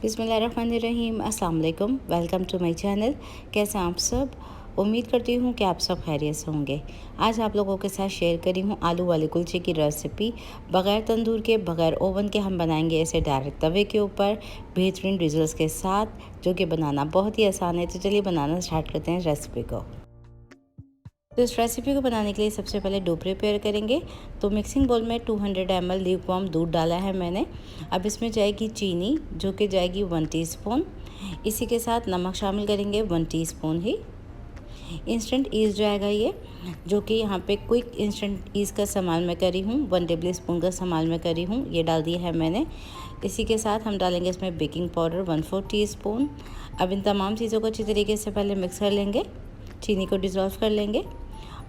बिस्मिल्लाहिर्रहमानिर्रहीम। अस्सलाम वालेकुम। Welcome to my channel. कैसे हैं आप सब? उम्मीद करती हूँ कि आप सब खैरियत से होंगे। आज आप लोगों के साथ शेयर करी हूँ आलू वाले कुलचे की रेसिपी। बग़ैर तंदूर के, बग़ैर ओवन के हम बनाएंगे इसे डायरेक्ट तवे के ऊपर बेहतरीन रिजल्ट्स के साथ, जो कि बनाना बहुत ही आसान है। तो चलिए बनाना स्टार्ट करते हैं रेसिपी को। तो इस रेसिपी को बनाने के लिए सबसे पहले डो प्रिपेयर करेंगे। तो मिक्सिंग बोल में 200 ml ल्यूकवार्म दूध डाला है मैंने। अब इसमें जाएगी चीनी, जो कि जाएगी 1 टीस्पून। इसी के साथ नमक शामिल करेंगे 1 टीस्पून ही। इंस्टेंट ईस्ट जाएगा ये, जो कि यहाँ पे क्विक इंस्टेंट ईस्ट का इस्तेमाल मैं करी हूँ। 1 टेबल स्पून का इस्तेमाल मैं करी हूँ, ये डाल दिया है मैंने। इसी के साथ हम डालेंगे इसमें बेकिंग पाउडर 1/4 टीस्पून। अब इन तमाम चीज़ों को अच्छी तरीके से पहले मिक्स कर लेंगे, चीनी को डिज़ोल्व कर लेंगे।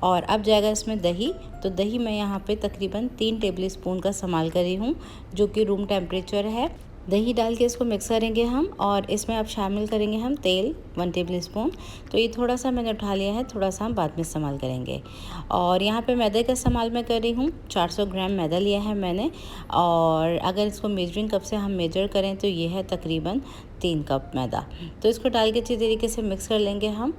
और अब जाएगा इसमें दही। तो दही मैं यहाँ पे तकरीबन 3 टेबल स्पून का इस्तेमाल करी हूँ, जो कि रूम टेम्परेचर है। दही डाल के इसको मिक्स करेंगे हम, और इसमें अब शामिल करेंगे हम तेल 1 टेबल स्पून। तो ये थोड़ा सा मैंने उठा लिया है, थोड़ा सा हम बाद में इस्तेमाल करेंगे। और यहाँ पे मैदे का इस्तेमाल मैं कर रही हूँ। 400 ग्राम मैदा लिया है मैंने, और अगर इसको मेजरिंग कप से हम मेजर करें तो ये है तकरीबन 3 कप मैदा। तो इसको डाल के अच्छी तरीके से मिक्स कर लेंगे हम।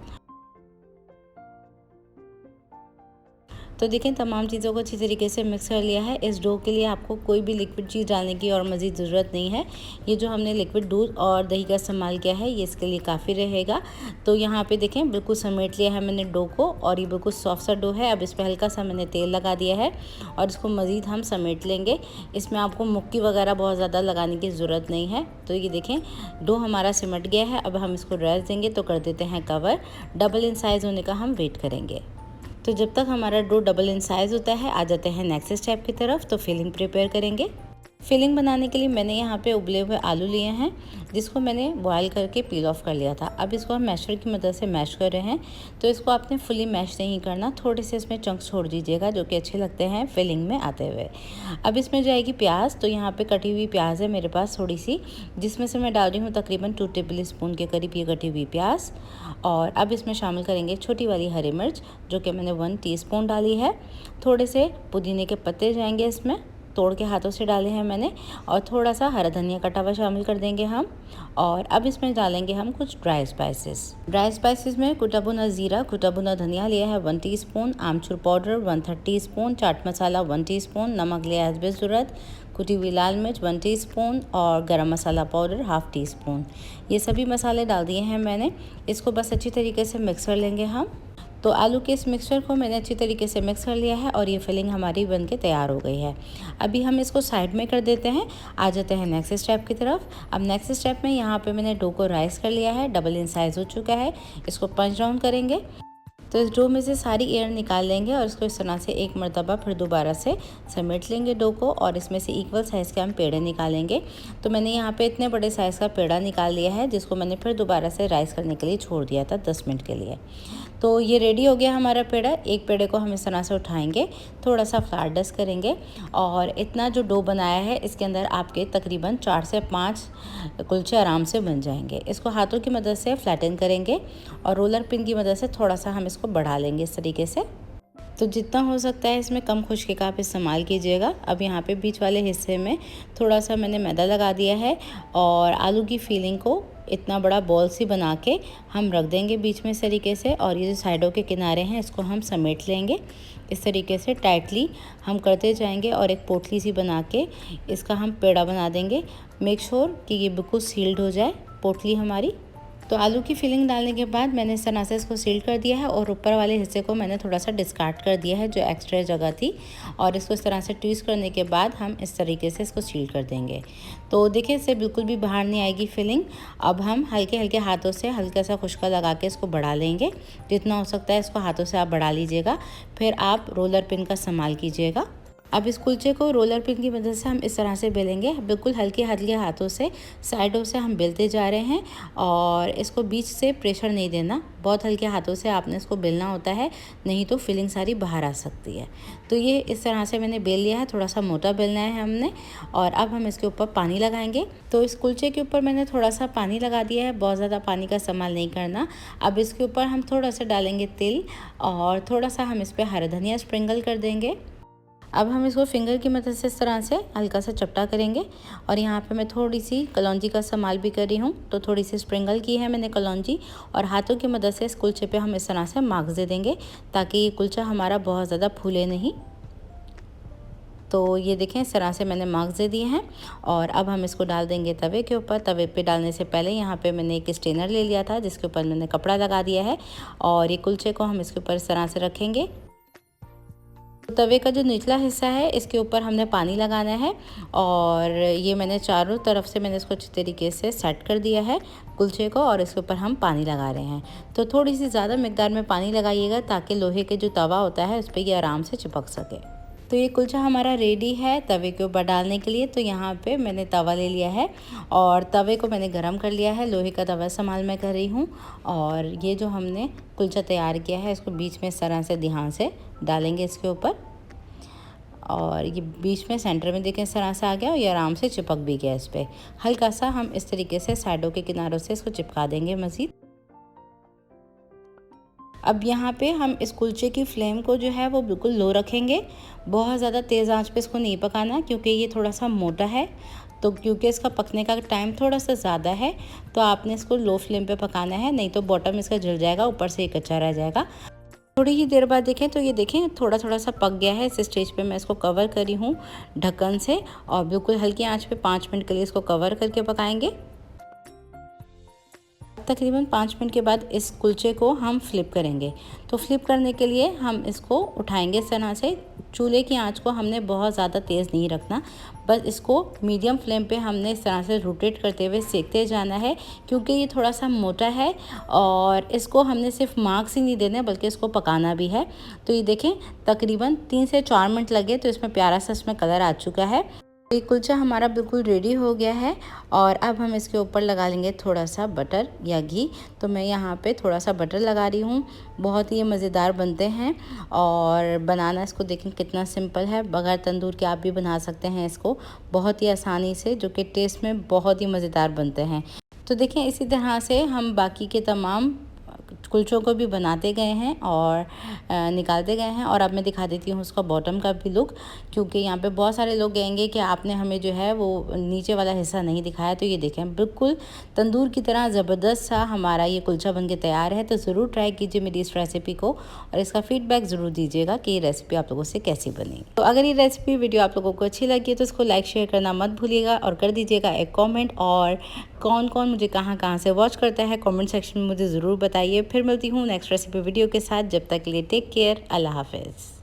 तो देखें, तमाम चीज़ों को अच्छी तरीके से मिक्स कर लिया है। इस डो के लिए आपको कोई भी लिक्विड चीज़ डालने की और मज़ीद ज़रूरत नहीं है। ये जो हमने लिक्विड दूध और दही का इस्तेमाल किया है, ये इसके लिए काफ़ी रहेगा। तो यहाँ पे देखें, बिल्कुल समेट लिया है मैंने डो को, और ये बिल्कुल सॉफ्ट सा डो है। अब इस पर हल्का सा मैंने तेल लगा दिया है, और इसको मज़ीद हम समेट लेंगे। इसमें आपको मुक्की वगैरह बहुत ज़्यादा लगाने की ज़रूरत नहीं है। तो ये देखें, डो हमारा सिमट गया है। अब हम इसको रेस्ट देंगे, तो कर देते हैं कवर। डबल इन साइज़ होने का हम वेट करेंगे। तो जब तक हमारा डो डबल इन साइज़ होता है, आ जाते हैं नेक्स्ट स्टेप की तरफ। तो फिलिंग प्रिपेयर करेंगे। फिलिंग बनाने के लिए मैंने यहाँ पे उबले हुए आलू लिए हैं, जिसको मैंने बॉयल करके पील ऑफ कर लिया था। अब इसको हम मैशर की मदद से मैश कर रहे हैं। तो इसको आपने फुली मैश नहीं करना, थोड़े से इसमें चंक्स छोड़ दीजिएगा, जो कि अच्छे लगते हैं फिलिंग में आते हुए। अब इसमें जाएगी प्याज। तो यहाँ पे कटी हुई प्याज है मेरे पास थोड़ी सी, जिसमें से मैं डाल रही हूँ तकरीबन 2 टेबल स्पून के करीब ये कटी हुई प्याज। और अब इसमें शामिल करेंगे छोटी वाली हरी मिर्च, जो कि मैंने 1 टीस्पून डाली है। थोड़े से पुदीने के पत्ते जाएंगे इसमें, तोड़ के हाथों से डाले हैं मैंने। और थोड़ा सा हरा धनिया कटा हुआ शामिल कर देंगे हम। और अब इसमें डालेंगे हम कुछ ड्राई स्पाइसेस में कुटाबुना ज़ीरा, कुटाबुना धनिया लिया है 1 टीस्पून, आमचूर powder 1/3 teaspoon, chaat masala 1 teaspoon, नमक लिया है ज़रूरत, कुटी हुई लाल मिर्च 1 टीस्पून, और गरम मसाला पाउडर 1/2 टीस्पून। ये सभी मसाले डाल दिए हैं मैंने। इसको बस अच्छी तरीके से मिक्स कर लेंगे हम। तो आलू के इस मिक्सचर को मैंने अच्छी तरीके से मिक्स कर लिया है, और ये फिलिंग हमारी बन के तैयार हो गई है। अभी हम इसको साइड में कर देते हैं। आ जाते हैं नेक्स्ट स्टेप की तरफ। अब नेक्स्ट स्टेप में यहाँ पे मैंने डो को राइस कर लिया है, डबल इन साइज़ हो चुका है। इसको पंच डाउन करेंगे। तो इस डो में से सारी एयर निकाल लेंगे, और इसको इस तरह से एक मरतबा फिर दोबारा से समेट लेंगे डो को, और इसमें से इक्वल साइज़ के हम पेड़े निकालेंगे। तो मैंने यहाँ पे इतने बड़े साइज़ का पेड़ा निकाल लिया है, जिसको मैंने फिर दोबारा से राइस करने के लिए छोड़ दिया था 10 मिनट के लिए। तो ये रेडी हो गया हमारा पेड़ा। एक पेड़े को हम इस तरह से उठाएंगे, थोड़ा सा फ्लार डस्ट करेंगे, और इतना जो डो बनाया है इसके अंदर आपके तकरीबन 4 से 5 कुलचे आराम से बन जाएंगे। इसको हाथों की मदद से फ्लैटन करेंगे, और रोलर पिन की मदद से थोड़ा सा हम इसको बढ़ा लेंगे इस तरीके से। तो जितना हो सकता है इसमें कम खुश्की का आप इस्तेमाल कीजिएगा। अब यहाँ पे बीच वाले हिस्से में थोड़ा सा मैंने मैदा लगा दिया है, और आलू की फीलिंग को इतना बड़ा बॉल सी बना के हम रख देंगे बीच में इस तरीके से। और ये जो साइडों के किनारे हैं, इसको हम समेट लेंगे इस तरीके से टाइटली हम करते जाएंगे, और एक पोटली सी बना के इसका हम पेड़ा बना देंगे। मेक श्योर कि ये बिल्कुल सील्ड हो जाए पोटली हमारी। तो आलू की फिलिंग डालने के बाद मैंने इस तरह से इसको सील कर दिया है, और ऊपर वाले हिस्से को मैंने थोड़ा सा डिस्कार्ड कर दिया है, जो एक्स्ट्रा जगह थी। और इसको इस तरह से ट्विस्ट करने के बाद हम इस तरीके से इसको सील कर देंगे। तो देखिए, इससे बिल्कुल भी बाहर नहीं आएगी फिलिंग। अब हम हल्के हल्के हाथों से हल्का सा खुश्का लगा के इसको बढ़ा लेंगे। जितना हो सकता है इसको हाथों से आप बढ़ा लीजिएगा, फिर आप रोलर पिन का इस्तेमाल कीजिएगा। अब इस कुलचे को रोलर पिन की मदद से हम इस तरह से बेलेंगे, बिल्कुल हल्के हल्के हाथों से साइडों से हम बेलते जा रहे हैं, और इसको बीच से प्रेशर नहीं देना, बहुत हल्के हाथों से आपने इसको बेलना होता है, नहीं तो फिलिंग सारी बाहर आ सकती है। तो ये इस तरह से मैंने बेल लिया है, थोड़ा सा मोटा बेलना है हमने। और अब हम इसके ऊपर पानी लगाएंगे। तो इस कुलचे के ऊपर मैंने थोड़ा सा पानी लगा दिया है, बहुत ज़्यादा पानी का इस्तेमाल नहीं करना। अब इसके ऊपर हम थोड़ा सा डालेंगे तिल, और थोड़ा सा हम इस पर हरा धनिया स्प्रिंकल कर देंगे। अब हम इसको फिंगर की मदद से इस तरह से हल्का सा चपटा करेंगे। और यहाँ पे मैं थोड़ी सी कलौंजी का इस्तेमाल भी कर रही हूँ, तो थोड़ी सी स्प्रिंगल की है मैंने कलौंजी, और हाथों की मदद से इस कुलचे पे हम इस तरह से मार्क्स दे देंगे ताकि ये कुलचा हमारा बहुत ज़्यादा फूले नहीं। तो ये देखें, इस तरह से मैंने मार्क्स दे दिए हैं। और अब हम इसको डाल देंगे तवे के ऊपर। तवे पे डालने से पहले यहाँ पे मैंने एक स्ट्रेनर ले लिया था जिसके ऊपर मैंने कपड़ा लगा दिया है, और ये कुलचे को हम इसके ऊपर इस तरह से रखेंगे। तवे का जो निचला हिस्सा है इसके ऊपर हमने पानी लगाना है, और ये मैंने चारों तरफ से मैंने इसको अच्छी तरीके से सेट कर दिया है कुलचे को, और इसके ऊपर हम पानी लगा रहे हैं। तो थोड़ी सी ज़्यादा मिकदार में पानी लगाइएगा ताकि लोहे के जो तवा होता है उस पर ये आराम से चिपक सके। तो ये कुलचा हमारा रेडी है तवे के ऊपर डालने के लिए। तो यहाँ पे मैंने तवा ले लिया है और तवे को मैंने गरम कर लिया है। लोहे का तवा इस्तेमाल मैं कर रही हूँ। और ये जो हमने कुलचा तैयार किया है इसको बीच में इस तरह से ध्यान से डालेंगे इसके ऊपर, और ये बीच में सेंटर में देखें इस तरह से आ गया, और ये आराम से चिपक भी गया इस पर। हल्का सा हम इस तरीके से साइडों के किनारों से इसको चिपका देंगे मज़ीद। अब यहाँ पे हम इस कुलचे की फ्लेम को जो है वो बिल्कुल लो रखेंगे। बहुत ज़्यादा तेज़ आंच पे इसको नहीं पकाना क्योंकि ये थोड़ा सा मोटा है, तो क्योंकि इसका पकने का टाइम थोड़ा सा ज़्यादा है तो आपने इसको लो फ्लेम पे पकाना है, नहीं तो बॉटम इसका जल जाएगा, ऊपर से ये कच्चा रह जाएगा। थोड़ी ही देर बाद देखें तो ये देखें थोड़ा थोड़ा सा पक गया है। इस स्टेज पे मैं इसको कवर करी हूँ ढक्कन से, और बिल्कुल हल्की आंच पे 5 मिनट के लिए इसको कवर करके पकाएंगे। तकरीबन 5 मिनट के बाद इस कुलचे को हम फ्लिप करेंगे। तो फ्लिप करने के लिए हम इसको उठाएंगे इस तरह से। चूल्हे की आंच को हमने बहुत ज़्यादा तेज़ नहीं रखना, बस इसको मीडियम फ्लेम पे हमने इस तरह से रोटेट करते हुए सेकते जाना है, क्योंकि ये थोड़ा सा मोटा है और इसको हमने सिर्फ मार्क्स ही नहीं देने बल्कि इसको पकाना भी है। तो ये देखें तकरीबन 3 से 4 मिनट लगे तो इसमें प्यारा सा इसमें कलर आ चुका है। ये कुलचा हमारा बिल्कुल रेडी हो गया है, और अब हम इसके ऊपर लगा लेंगे थोड़ा सा बटर या घी। तो मैं यहाँ पे थोड़ा सा बटर लगा रही हूँ। बहुत ही मज़ेदार बनते हैं, और बनाना इसको देखें कितना सिंपल है। बगैर तंदूर के आप भी बना सकते हैं इसको बहुत ही आसानी से, जो कि टेस्ट में बहुत ही मज़ेदार बनते हैं। तो देखें इसी तरह से हम बाकी के तमाम कुलचों को भी बनाते गए हैं और निकालते गए हैं। और अब मैं दिखा देती हूँ उसका बॉटम का भी लुक, क्योंकि यहाँ पे बहुत सारे लोग कहेंगे कि आपने हमें जो है वो नीचे वाला हिस्सा नहीं दिखाया। तो ये देखें बिल्कुल तंदूर की तरह ज़बरदस्त सा हमारा ये कुलचा बन के तैयार है। तो ज़रूर ट्राई कीजिए मेरी इस रेसिपी को, और इसका फीडबैक ज़रूर दीजिएगा कि ये रेसिपी आप लोगों से कैसी बनी। तो अगर ये रेसिपी वीडियो आप लोगों को अच्छी लगी है तो इसको लाइक शेयर करना मत भूलिएगा, और कर दीजिएगा एक कॉमेंट। और कौन कौन मुझे कहाँ से वॉच करता है कॉमेंट सेक्शन में मुझे ज़रूर बताइए। फिर मिलती हूँ नेक्स्ट रेसिपी वीडियो के साथ। जब तक के लिए टेक केयर, अल्लाह हाफिज़।